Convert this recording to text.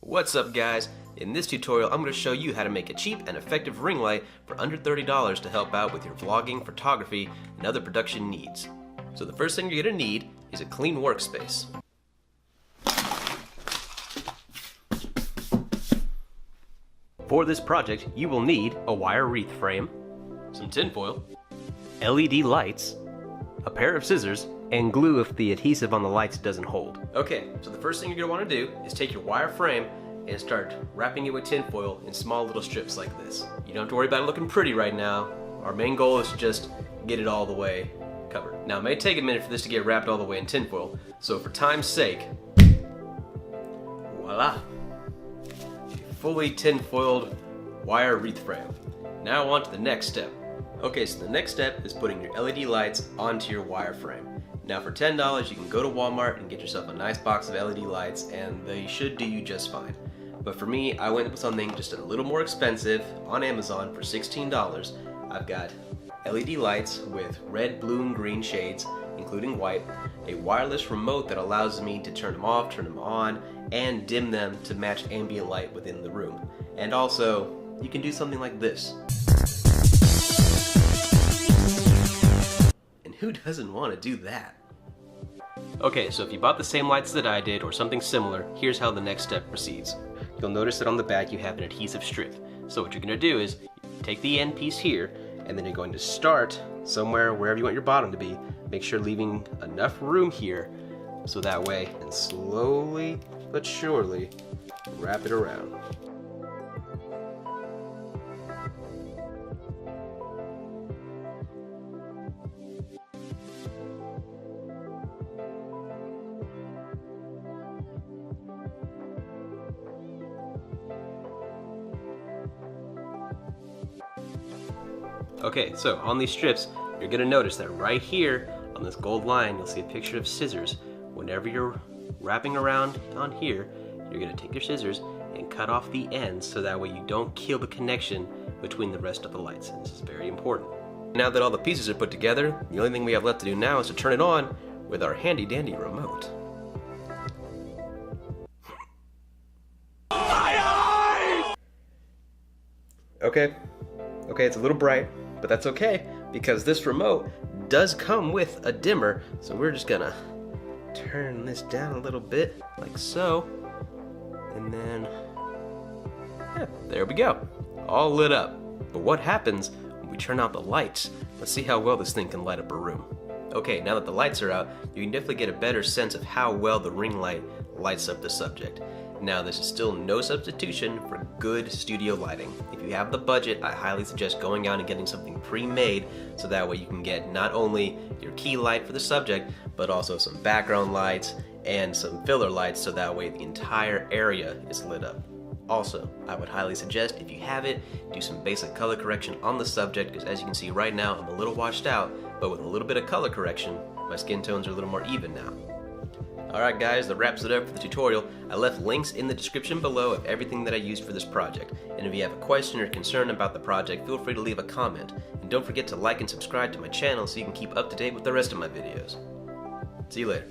What's up guys? In this tutorial I'm going to show you how to make a cheap and effective ring light for under $30 to help out with your vlogging, photography, and other production needs. So the first thing you're going to need is a clean workspace. For this project you will need a wire wreath frame, some tinfoil, LED lights, a pair of scissors, and glue if the adhesive on the lights doesn't hold. Okay, so the first thing you're going to want to do is take your wire frame and start wrapping it with tinfoil in small little strips like this. You don't have to worry about it looking pretty right now. Our main goal is to just get it all the way covered. Now it may take a minute for this to get wrapped all the way in tinfoil, so for time's sake, voila! A fully tinfoiled wire wreath frame. Now on to the next step. Okay, so the next step is putting your LED lights onto your wire frame. Now for $10 you can go to Walmart and get yourself a nice box of LED lights and they should do you just fine. But for me, I went with something just a little more expensive on Amazon for $16. I've got LED lights with red, blue, and green shades, including white, a wireless remote that allows me to turn them off, turn them on, and dim them to match ambient light within the room. And also, you can do something like this. Who doesn't want to do that? Okay, so if you bought the same lights that I did or something similar, here's how the next step proceeds. You'll notice that on the back you have an adhesive strip. So what you're going to do is take the end piece here and then you're going to start somewhere wherever you want your bottom to be. Make sure leaving enough room here so that way, and slowly but surely wrap it around. Okay, so on these strips, you're going to notice that right here on this gold line, you'll see a picture of scissors. Whenever you're wrapping around on here, you're going to take your scissors and cut off the ends so that way you don't kill the connection between the rest of the lights. And this is very important. Now that all the pieces are put together, the only thing we have left to do now is to turn it on with our handy dandy remote. Okay, it's a little bright, but that's okay because this remote does come with a dimmer, so we're just gonna turn this down a little bit like so, and then yeah, there we go, all lit up. But what happens when we turn out the lights? Let's see how well this thing can light up a room. Okay, now that the lights are out, you can definitely get a better sense of how well the ring light lights up the subject. Now this is still no substitution for good studio lighting. If you have the budget, I highly suggest going out and getting something pre-made so that way you can get not only your key light for the subject, but also some background lights and some filler lights so that way the entire area is lit up. Also, I would highly suggest, if you have it, do some basic color correction on the subject, because as you can see right now, I'm a little washed out, but with a little bit of color correction, my skin tones are a little more even now. Alright guys, that wraps it up for the tutorial. I left links in the description below of everything that I used for this project. And if you have a question or concern about the project, feel free to leave a comment. And don't forget to like and subscribe to my channel so you can keep up to date with the rest of my videos. See you later.